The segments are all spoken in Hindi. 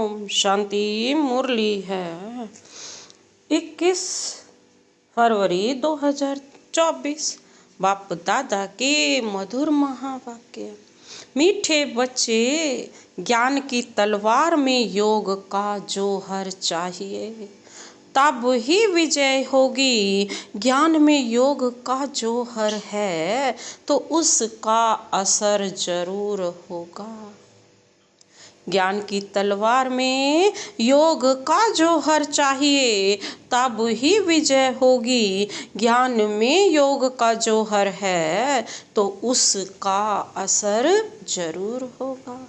ओम शांति। मुरली है 21 फरवरी 2024। बाप दादा के मधुर महावाक्य। मीठे बच्चे, ज्ञान की तलवार में योग का जोहर चाहिए, तब ही विजय होगी। ज्ञान में योग का जोहर है तो उसका असर जरूर होगा। ज्ञान की तलवार में योग का जोहर चाहिए, तब ही विजय होगी। ज्ञान में योग का जोहर है तो उसका असर जरूर होगा।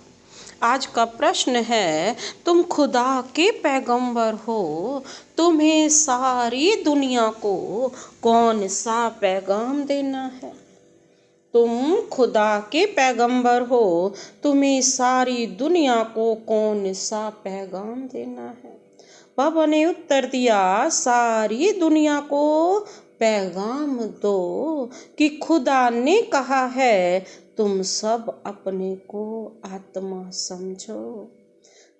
आज का प्रश्न है, तुम खुदा के पैगंबर हो, तुम्हें सारी दुनिया को कौन सा पैगाम देना है? तुम खुदा के पैगंबर हो, तुम्हें सारी दुनिया को कौन सा पैगाम देना है? बाबा ने उत्तर दिया, सारी दुनिया को पैगाम दो कि खुदा ने कहा है तुम सब अपने को आत्मा समझो।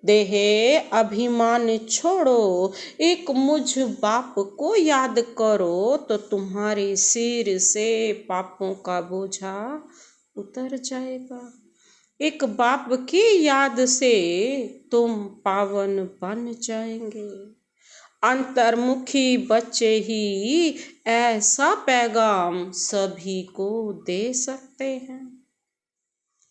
देह अभिमान छोड़ो, एक मुझ बाप को याद करो तो तुम्हारे सिर से पापों का बोझा उतर जाएगा। एक बाप की याद से तुम पावन बन जाएंगे। अंतर्मुखी बच्चे ही ऐसा पैगाम सभी को दे सकते हैं।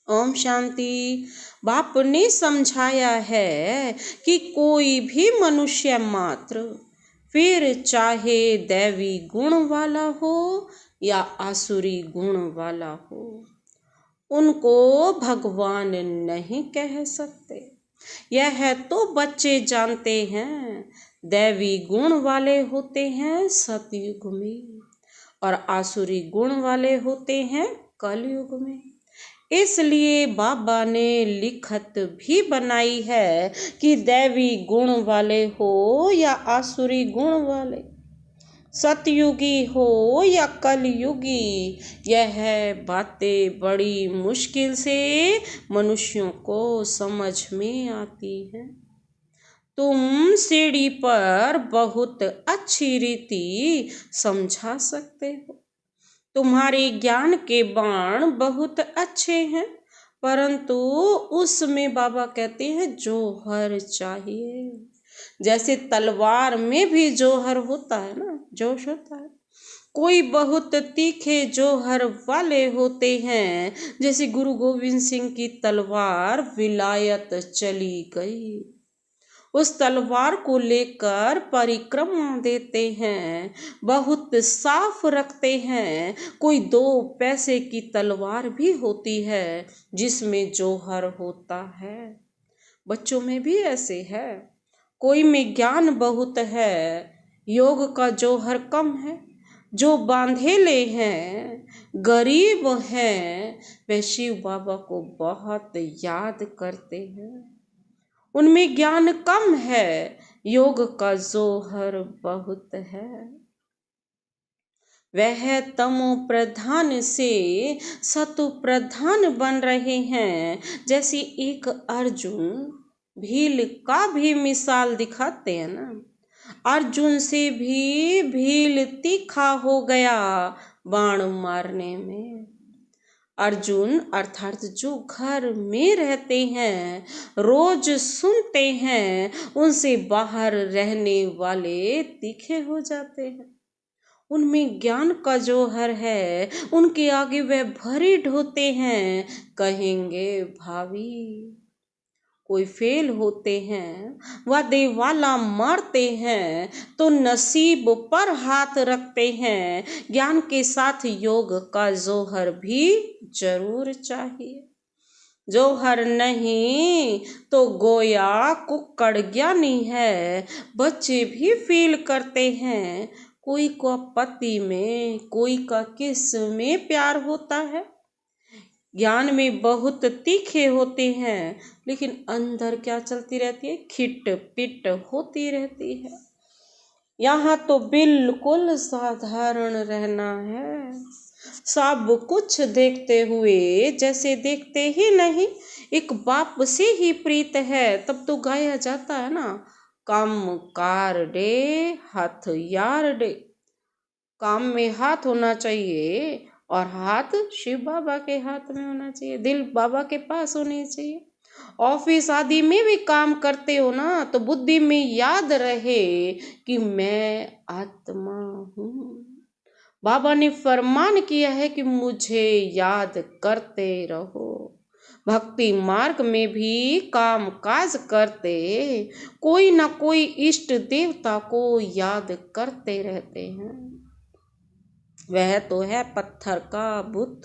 ओम शांति। बाप ने समझाया है कि कोई भी मनुष्य मात्र, फिर चाहे दैवी गुण वाला हो या आसुरी गुण वाला हो, उनको भगवान नहीं कह सकते। यह तो बच्चे जानते हैं। दैवी गुण वाले होते हैं सतयुग में और आसुरी गुण वाले होते हैं कलयुग में। इसलिए बाबा ने लिखत भी बनाई है कि दैवी गुण वाले हो या आसुरी गुण वाले, सतयुगी हो या कलयुगी, यह बातें बड़ी मुश्किल से मनुष्यों को समझ में आती हैं। तुम सीढ़ी पर बहुत अच्छी रीति समझा सकते हो। तुम्हारे ज्ञान के बाण बहुत अच्छे हैं, परंतु उसमें बाबा कहते हैं जोहर चाहिए। जैसे तलवार में भी जोहर होता है ना, जोश होता है। कोई बहुत तीखे जोहर वाले होते हैं, जैसे गुरु गोविंद सिंह की तलवार विलायत चली गई। उस तलवार को लेकर परिक्रमा देते हैं, बहुत साफ रखते हैं। कोई 2 पैसे की तलवार भी होती है जिसमें जोहर होता है। बच्चों में भी ऐसे है। कोई में ज्ञान बहुत है, योग का जोहर कम है। जो बांधेले हैं, गरीब हैं, वे शिव बाबा को बहुत याद करते हैं। उनमें ज्ञान कम है, योग का जोहर बहुत है। वह तमो प्रधान से सतु प्रधान बन रहे हैं। जैसे एक अर्जुन भील का भी मिसाल दिखाते हैं ना। अर्जुन से भी भील तीखा हो गया बाण मारने में। अर्जुन अर्थात जो घर में रहते हैं, रोज सुनते हैं, उनसे बाहर रहने वाले तीखे हो जाते हैं। उनमें ज्ञान का जोहर है, उनके आगे वे भरे ढोते हैं, कहेंगे भावी। कोई फेल होते हैं, वादे वाला मारते हैं तो नसीब पर हाथ रखते हैं। ज्ञान के साथ योग का जोहर भी जरूर चाहिए। जोहर नहीं तो गोया कुक्कड़ ज्ञानी है। बच्चे भी फील करते हैं। कोई को पति में, कोई का किस में प्यार होता है। ज्ञान में बहुत तीखे होते हैं, लेकिन अंदर क्या चलती रहती है? खिट पिट होती रहती है। यहाँ तो बिल्कुल साधारण रहना है। सब कुछ देखते हुए जैसे देखते ही नहीं, एक बाप से ही प्रीत है। तब तो गाया जाता है ना, काम कार डे हाथ यार डे। काम में हाथ होना चाहिए और हाथ शिव बाबा के हाथ में होना चाहिए, दिल बाबा के पास होनी चाहिए। ऑफिस आदि में भी काम करते हो ना, तो बुद्धि में याद रहे कि मैं आत्मा हूँ। बाबा ने फरमान किया है कि मुझे याद करते रहो। भक्ति मार्ग में भी काम काज करते कोई ना कोई इष्ट देवता को याद करते रहते हैं। वह तो है पत्थर का बुत,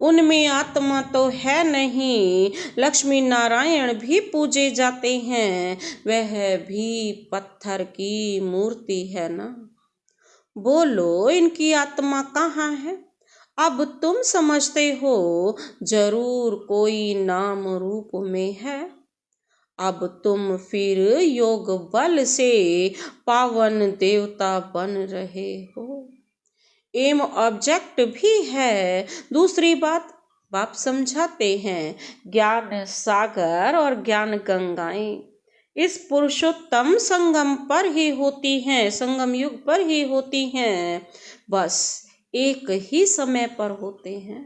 उनमें आत्मा तो है नहीं। लक्ष्मी नारायण भी पूजे जाते हैं, वह भी पत्थर की मूर्ति है ना। बोलो इनकी आत्मा कहाँ है? अब तुम समझते हो, जरूर कोई नाम रूप में है। अब तुम फिर योग बल से पावन देवता बन रहे हो। एम ऑब्जेक्ट भी है। दूसरी बात बाप समझाते हैं, ज्ञान सागर और ज्ञान गंगाएं इस पुरुषोत्तम संगम पर ही होती हैं, संगम युग पर ही होती हैं। बस एक ही समय पर होते हैं।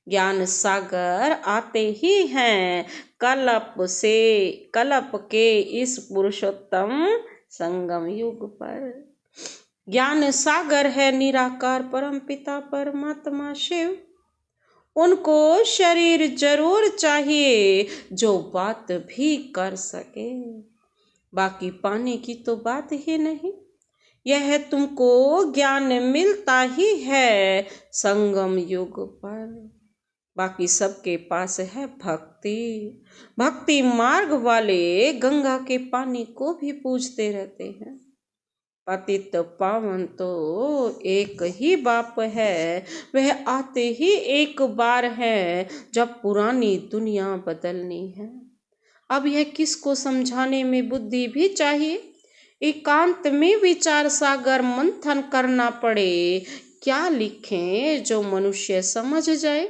ज्ञान सागर आते ही हैं कल्प से, कल्प के इस पुरुषोत्तम संगम युग पर। ज्ञान सागर है निराकार परम पिता परमात्मा शिव। उनको शरीर जरूर चाहिए जो बात भी कर सके, बाकी पाने की तो बात ही नहीं। यह तुमको ज्ञान मिलता ही है संगम युग पर। बाकी सबके पास है भक्ति। भक्ति मार्ग वाले गंगा के पानी को भी पूजते रहते हैं। पतित पावन तो एक ही बाप है, वह आते ही एक बार है जब पुरानी दुनिया बदलनी है। अब यह किसको समझाने में बुद्धि भी चाहिए। एकांत में विचार सागर मंथन करना पड़े। क्या लिखें जो मनुष्य समझ जाए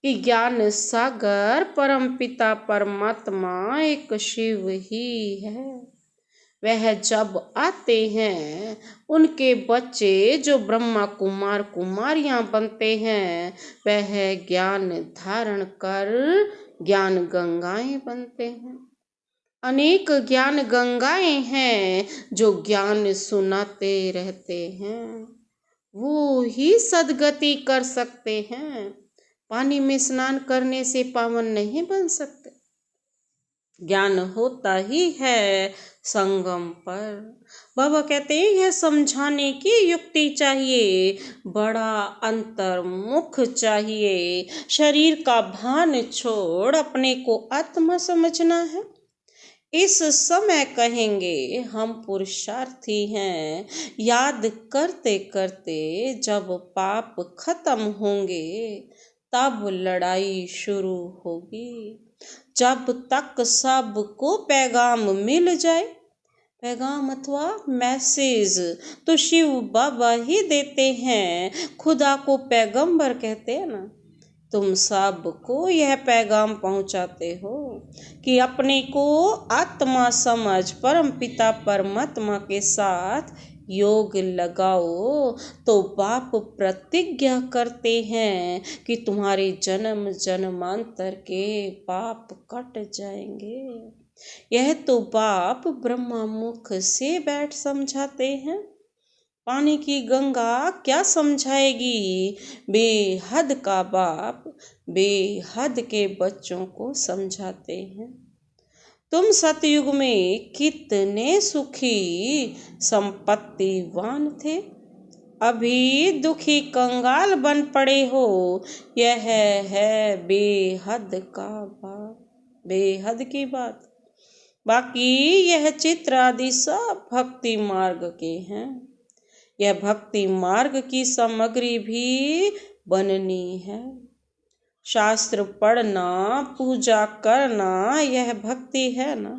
कि ज्ञान सागर परम पिता परमात्मा एक शिव ही है। वह जब आते हैं उनके बच्चे जो ब्रह्मा कुमार कुमारियां बनते हैं, वह ज्ञान धारण कर ज्ञान गंगाएं बनते हैं। अनेक ज्ञान गंगाएं हैं जो ज्ञान सुनाते रहते हैं, वो ही सदगति कर सकते हैं। पानी में स्नान करने से पावन नहीं बन सकते। ज्ञान होता ही है संगम पर। बाबा कहते हैं यह समझाने की युक्ति चाहिए, बड़ा अंतर्मुख चाहिए। शरीर का भान छोड़ अपने को आत्मा समझना है। इस समय कहेंगे हम पुरुषार्थी हैं। याद करते करते जब पाप खत्म होंगे तब लड़ाई शुरू होगी। जब तक सबको पैगाम मिल जाए, पैगाम अथवा मैसेज तो शिव बाबा ही देते हैं। खुदा को पैगंबर कहते हैं ना। तुम सबको यह पैगाम पहुंचाते हो कि अपने को आत्मा समझ परम पिता परमात्मा के साथ योग लगाओ। तो बाप प्रतिज्ञा करते हैं कि तुम्हारे जन्म जन्मांतर के पाप कट जाएंगे। यह तो बाप ब्रह्मा मुख से बैठ समझाते हैं। पानी की गंगा क्या समझाएगी। बेहद का बाप बेहद के बच्चों को समझाते हैं। तुम सतयुग में कितने सुखी संपत्तिवान थे, अभी दुखी कंगाल बन पड़े हो। यह है बेहद का बाप, बेहद की बात। बाकी यह चित्र आदि सब भक्ति मार्ग के हैं। यह भक्ति मार्ग की सामग्री भी बननी है। शास्त्र पढ़ना पूजा करना यह भक्ति है ना।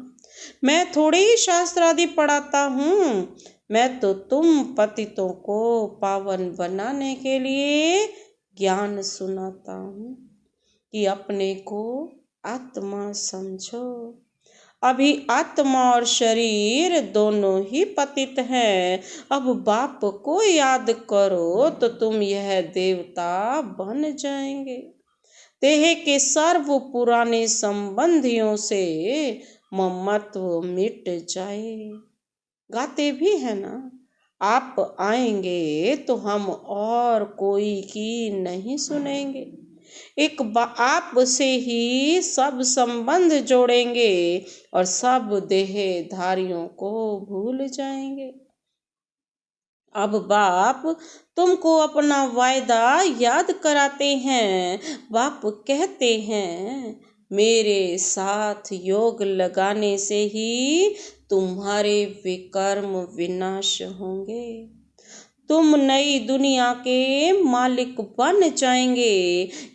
मैं थोड़े ही शास्त्र आदि पढ़ाता हूँ, मैं तो तुम पतितों को पावन बनाने के लिए ज्ञान सुनाता हूँ कि अपने को आत्मा समझो। अभी आत्मा और शरीर दोनों ही पतित हैं। अब बाप को याद करो तो तुम यह देवता बन जाएंगे। देह के सर्व पुराने संबंधियों से ममत्व मिट जाए। गाते भी है ना, आप आएंगे तो हम और कोई की नहीं सुनेंगे। एक आप से ही सब संबंध जोड़ेंगे और सब देहधारियों को भूल जाएंगे। अब बाप तुमको अपना वायदा याद कराते हैं। बाप कहते हैं मेरे साथ योग लगाने से ही तुम्हारे विकर्म विनाश होंगे। तुम नई दुनिया के मालिक बन जाएंगे।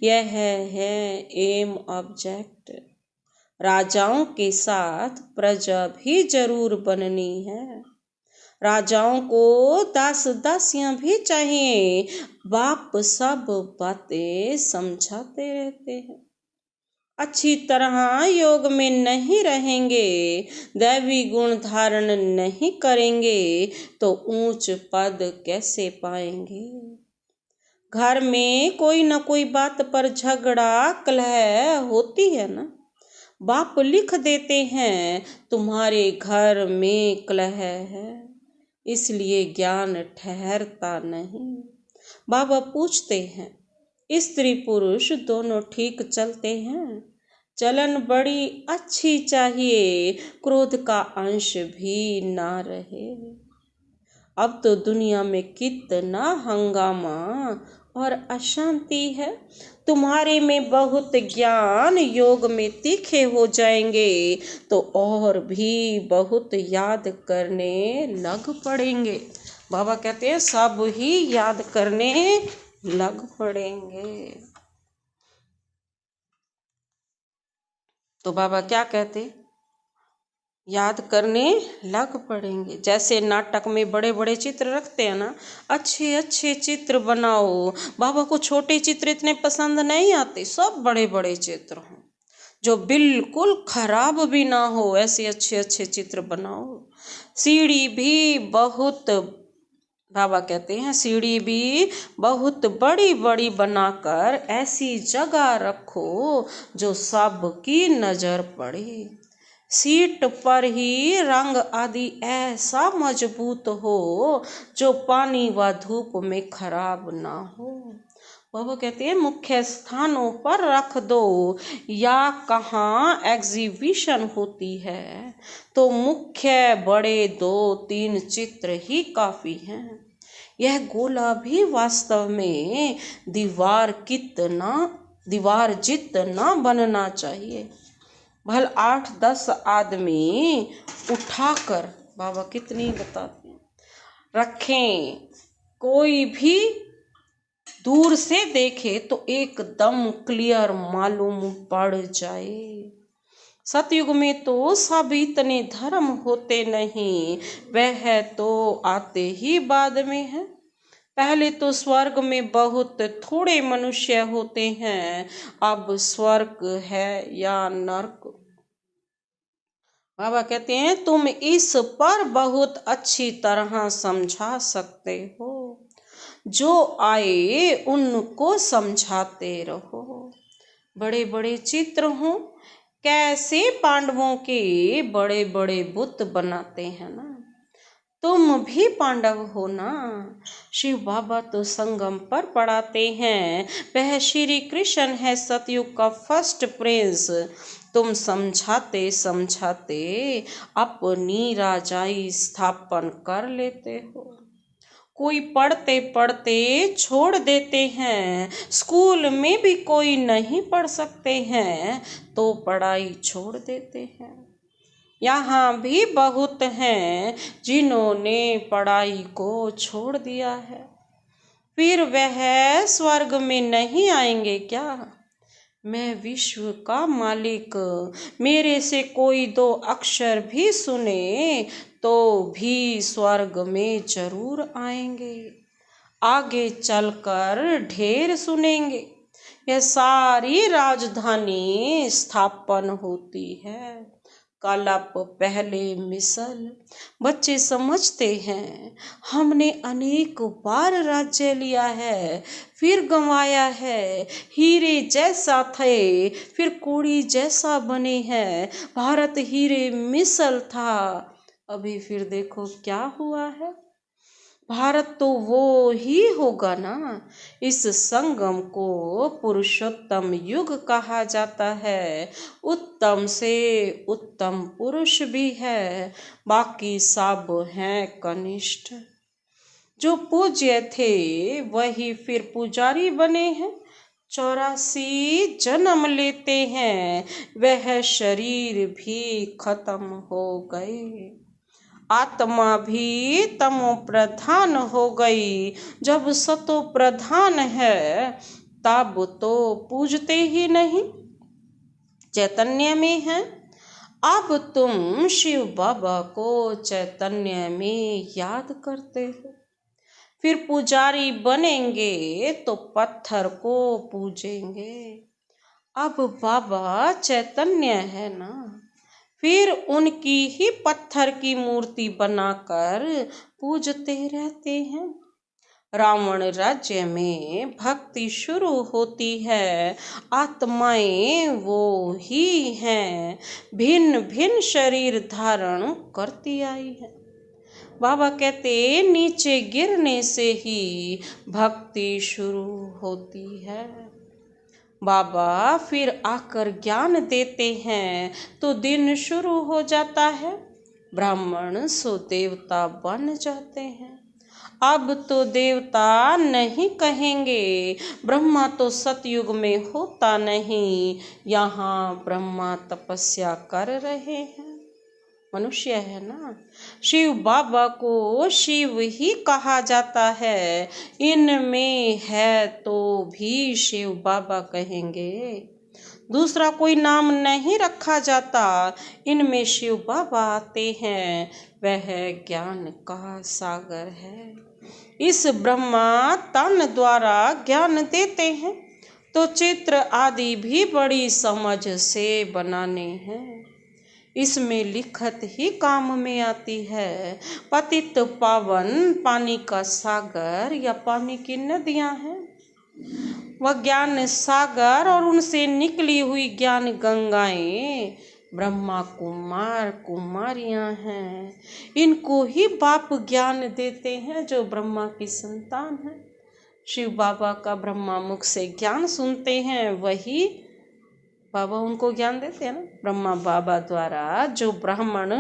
यह है एम ऑब्जेक्ट। राजाओं के साथ प्रजा भी जरूर बननी है। राजाओं को दास दासियां भी चाहिए। बाप सब बातें समझाते रहते हैं। अच्छी तरह योग में नहीं रहेंगे, दैवी गुण धारण नहीं करेंगे तो ऊंच पद कैसे पाएंगे। घर में कोई न कोई बात पर झगड़ा कलह होती है ना। बाप लिख देते हैं तुम्हारे घर में कलह है, इसलिए ज्ञान ठहरता नहीं। बाबा पूछते हैं स्त्री पुरुष दोनों ठीक चलते हैं? चलन बड़ी अच्छी चाहिए, क्रोध का अंश भी ना रहे। अब तो दुनिया में कितना हंगामा और अशांति है। तुम्हारे में बहुत ज्ञान योग में तीखे हो जाएंगे तो और भी बहुत याद करने लग पड़ेंगे। बाबा कहते हैं सब ही याद करने लग पड़ेंगे। तो बाबा क्या कहते, याद करने लग पड़ेंगे। जैसे नाटक में बड़े बड़े चित्र रखते हैं ना, अच्छे अच्छे चित्र बनाओ। बाबा को छोटे चित्र इतने पसंद नहीं आते, सब बड़े बड़े चित्र हों जो बिल्कुल खराब भी ना हो, ऐसे अच्छे अच्छे चित्र बनाओ। सीढ़ी भी बहुत, बाबा कहते हैं सीढ़ी भी बहुत बड़ी बड़ी बनाकर ऐसी जगह रखो जो सबकी नजर पड़े। सीट पर ही रंग आदि ऐसा मजबूत हो जो पानी व धूप में खराब ना हो। बाबा कहते हैं मुख्य स्थानों पर रख दो, या कहाँ एग्जीबिशन होती है तो मुख्य बड़े 2-3 चित्र ही काफी हैं। यह गोला भी वास्तव में दीवार जितना बनना चाहिए। भल 8-10 आदमी उठाकर, बाबा कितनी बताते हैं, रखें, कोई भी दूर से देखे तो एकदम क्लियर मालूम पड़ जाए। सतयुग में तो सब इतने धर्म होते नहीं, वह तो आते ही बाद में है। पहले तो स्वर्ग में बहुत थोड़े मनुष्य होते हैं, अब स्वर्ग है या नरक। बाबा कहते हैं तुम इस पर बहुत अच्छी तरह समझा सकते हो। जो आए उनको समझाते रहो। बड़े बड़े चित्र हों, कैसे पांडवों के बड़े बड़े बुत बनाते हैं ना। तुम भी पांडव हो ना। शिव बाबा तो संगम पर पढ़ाते हैं, वह श्री कृष्ण है सतयुग का फर्स्ट प्रिंस। तुम समझाते समझाते अपनी राजाई स्थापन कर लेते हो। कोई पढ़ते पढ़ते छोड़ देते हैं, स्कूल में भी कोई नहीं पढ़ सकते हैं तो पढ़ाई छोड़ देते हैं। यहाँ भी बहुत हैं जिन्होंने पढ़ाई को छोड़ दिया है, फिर वह स्वर्ग में नहीं आएंगे क्या? मैं विश्व का मालिक, मेरे से कोई दो अक्षर भी सुने तो भी स्वर्ग में जरूर आएंगे, आगे चलकर ढेर सुनेंगे। यह सारी राजधानी स्थापन होती है, कलप पहले मिसल। बच्चे समझते हैं हमने अनेक बार राज्य लिया है, फिर गंवाया है। हीरे जैसा थे, फिर कोड़ी जैसा बने हैं। भारत हीरे मिसल था, अभी फिर देखो क्या हुआ है। भारत तो वो ही होगा ना। इस संगम को पुरुषोत्तम युग कहा जाता है। उत्तम से उत्तम पुरुष भी है, बाकी सब हैं कनिष्ठ। जो पूज्य थे वही फिर पुजारी बने हैं। 84 जन्म लेते हैं, वह शरीर भी खत्म हो गए। आत्मा भी तमो प्रधान हो गई। जब सतो प्रधान है तब तो पूजते ही नहीं, चैतन्य में है। अब तुम शिव बाबा को चैतन्य में याद करते हो, फिर पुजारी बनेंगे तो पत्थर को पूजेंगे। अब बाबा चैतन्य है ना, फिर उनकी ही पत्थर की मूर्ति बनाकर पूजते रहते हैं। रावण राज्य में भक्ति शुरू होती है, आत्माएं वो ही हैं, भिन्न भिन्न शरीर धारण करती आई है। बाबा कहते नीचे गिरने से ही भक्ति शुरू होती है। बाबा फिर आकर ज्ञान देते हैं तो दिन शुरू हो जाता है। ब्राह्मण सो देवता बन जाते हैं। अब तो देवता नहीं कहेंगे, ब्रह्मा तो सतयुग में होता नहीं, यहाँ ब्रह्मा तपस्या कर रहे हैं। मनुष्य है ना। शिव बाबा को शिव ही कहा जाता है, इनमें है तो भी शिव बाबा कहेंगे। दूसरा कोई नाम नहीं रखा जाता, इनमें शिव बाबा आते हैं, वह ज्ञान का सागर है। इस ब्रह्मा तन द्वारा ज्ञान देते हैं, तो चित्र आदि भी बड़ी समझ से बनाने हैं। इसमें लिखत ही काम में आती है। पतित पावन पानी का सागर या पानी की नदियां हैं, वह ज्ञान सागर और उनसे निकली हुई ज्ञान गंगाएं ब्रह्मा कुमार कुमारियां हैं। इनको ही बाप ज्ञान देते हैं जो ब्रह्मा की संतान है। शिव बाबा का ब्रह्मा मुख से ज्ञान सुनते हैं, वही बाबा उनको ज्ञान देते हैं ना। ब्रह्मा बाबा द्वारा जो ब्राह्मण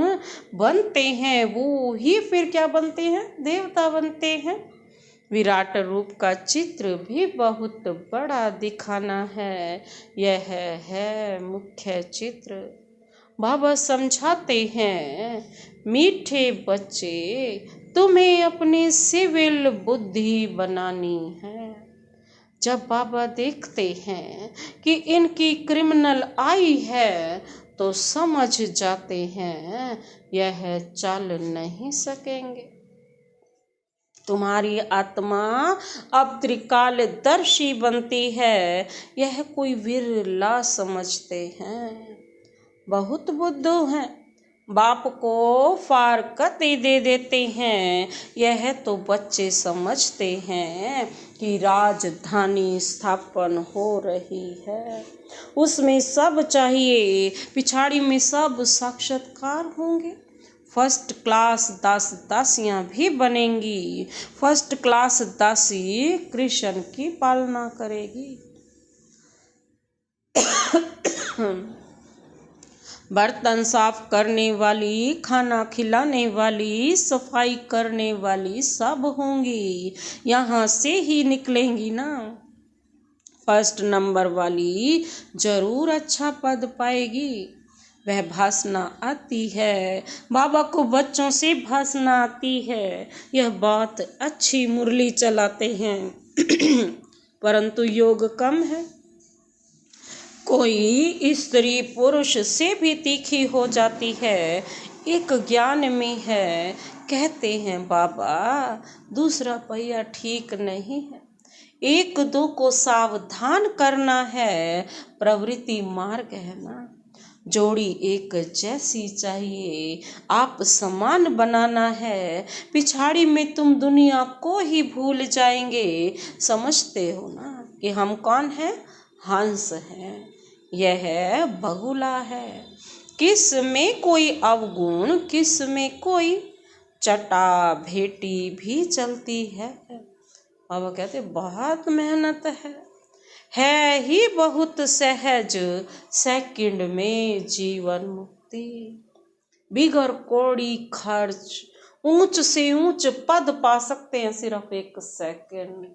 बनते हैं वो ही फिर क्या बनते हैं, देवता बनते हैं। विराट रूप का चित्र भी बहुत बड़ा दिखाना है, यह है मुख्य चित्र। बाबा समझाते हैं मीठे बच्चे, तुम्हें अपनी सिविल बुद्धि बनानी है। जब बाबा देखते हैं कि इनकी क्रिमिनल आई है तो समझ जाते हैं यह चल नहीं सकेंगे। तुम्हारी आत्मा अब त्रिकालदर्शी बनती है, यह कोई विरला समझते हैं। बहुत बुद्धू हैं, बाप को फारकती दे देते हैं। यह तो बच्चे समझते हैं कि राजधानी स्थापन हो रही है, उसमें सब चाहिए, पिछाड़ी में सब साक्षात्कार होंगे। फर्स्ट क्लास दास दासियां भी बनेंगी। फर्स्ट क्लास दासी कृष्ण की पालना करेगी। बर्तन साफ करने वाली, खाना खिलाने वाली, सफाई करने वाली सब होंगी, यहाँ से ही निकलेंगी ना। फर्स्ट नंबर वाली जरूर अच्छा पद पाएगी। वह भाषना आती है, बाबा को बच्चों से भाषना आती है, यह बात अच्छी मुरली चलाते हैं परंतु योग कम है। कोई स्त्री पुरुष से भी तीखी हो जाती है। एक ज्ञान में है, कहते हैं बाबा दूसरा पहिया ठीक नहीं है। एक दो को सावधान करना है, प्रवृत्ति मार्ग है ना। जोड़ी एक जैसी चाहिए, आप समान बनाना है। पिछाड़ी में तुम दुनिया को ही भूल जाएंगे। समझते हो ना कि हम कौन हैं? हंस हैं। यह बगुला है। किस में कोई अवगुण, किस में कोई चटा भेटी भी चलती है। बाबा कहते बहुत मेहनत है ही बहुत सहज, सेकंड में जीवन मुक्ति। बिगर कौड़ी खर्च ऊंच से ऊंच पद पा सकते हैं सिर्फ एक सेकंड।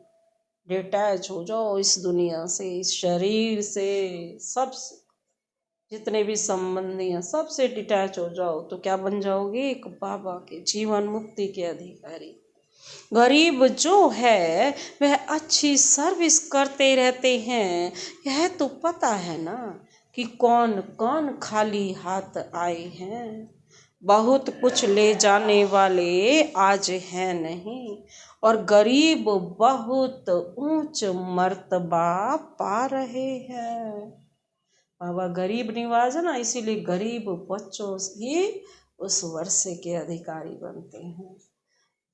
डिटैच हो जाओ इस दुनिया से, इस शरीर से, सबसे, जितने भी संबंधी हैं सबसे डिटैच हो जाओ तो क्या बन जाओगे? एक बाबा के जीवन मुक्ति के अधिकारी। गरीब जो है वह अच्छी सर्विस करते रहते हैं। यह तो पता है ना कि कौन कौन खाली हाथ आए हैं। बहुत कुछ ले जाने वाले आज हैं नहीं, और गरीब बहुत ऊंच मर्तबा पा रहे हैं। बाबा गरीब निवाज है ना, इसीलिए गरीब बच्चों ही उस वर्षे के अधिकारी बनते हैं।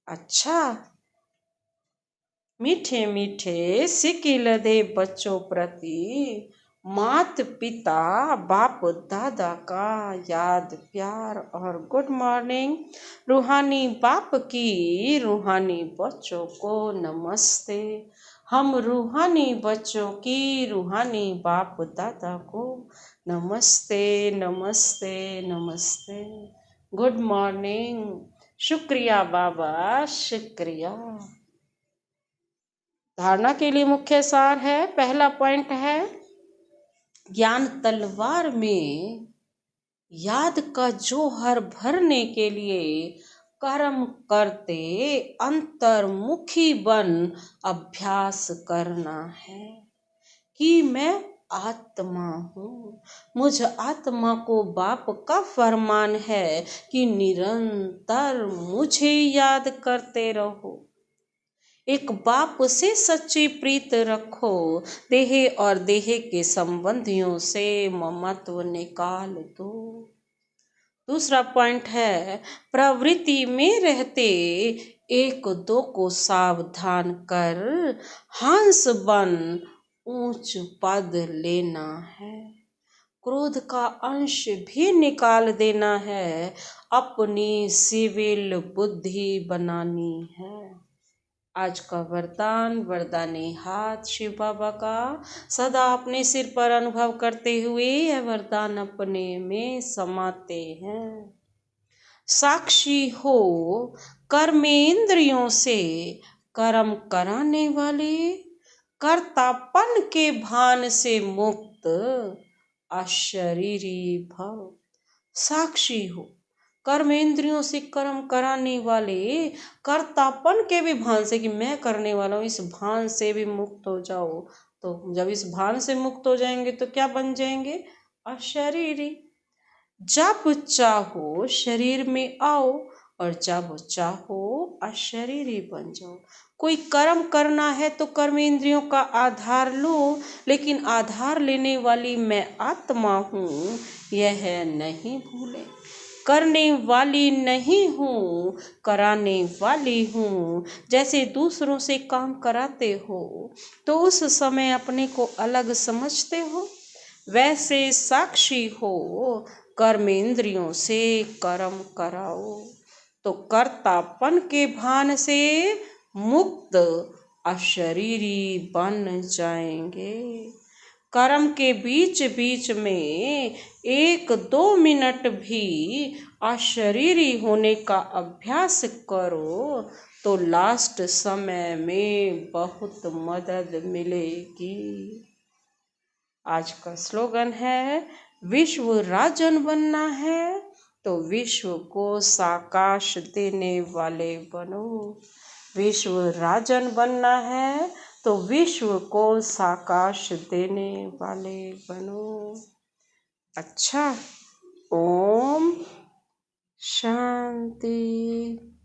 अच्छा, मीठे मीठे सिकिल दे बच्चों प्रति मात पिता बाप दादा का याद प्यार और गुड मॉर्निंग। रूहानी बाप की रूहानी बच्चों को नमस्ते। हम रूहानी बच्चों की रूहानी बाप दादा को नमस्ते नमस्ते नमस्ते। Good morning. शुक्रिया बाबा, शुक्रिया। धारणा के लिए मुख्य सार है, पहला पॉइंट है ज्ञान तलवार में याद का जोहर भरने के लिए कर्म करते अंतर्मुखी बन अभ्यास करना है कि मैं आत्मा हूँ। मुझ आत्मा को बाप का फरमान है कि निरंतर मुझे याद करते रहो। एक बाप से सच्ची प्रीत रखो। देह और देह के संबंधियों से ममत्व निकाल दो। दूसरा पॉइंट है प्रवृत्ति में रहते एक दो को सावधान कर हंस बन ऊंच पद लेना है। क्रोध का अंश भी निकाल देना है, अपनी सिविल बुद्धि बनानी है। आज का वरदान, वरदानी हाथ शिव बाबा का सदा अपने सिर पर अनुभव करते हुए यह वरदान अपने में समाते हैं। साक्षी हो कर्मेंद्रियों से कर्म कराने वाले, कर्तापन के भान से मुक्त अशरीरी भव। साक्षी हो कर्मेंद्रियों से कर्म कराने वाले, कर्तापन के भी भान से कि मैं करने वाला हूँ, इस भान से भी मुक्त हो जाओ। तो जब इस भान से मुक्त हो जाएंगे तो क्या बन जाएंगे? अशरीरी। जब चाहो शरीर में आओ और जब चाहो अशरीरी बन जाओ। कोई कर्म करना है तो कर्मेंद्रियों का आधार लो, लेकिन आधार लेने वाली मैं आत्मा हूँ यह नहीं भूले। करने वाली नहीं हूँ, कराने वाली हूँ। जैसे दूसरों से काम कराते हो तो उस समय अपने को अलग समझते हो, वैसे साक्षी हो कर्मेंद्रियों से कर्म कराओ तो कर्तापन के भान से मुक्त अशरीरी बन जाएंगे। कर्म के बीच बीच में 1-2 मिनट भी अशरीरी होने का अभ्यास करो तो लास्ट समय में बहुत मदद मिलेगी। आज का स्लोगन है विश्व राजन बनना है तो विश्व को साकाश देने वाले बनो। विश्व राजन बनना है तो विश्व को साकाश देने वाले बनो। अच्छा, ओम शांति।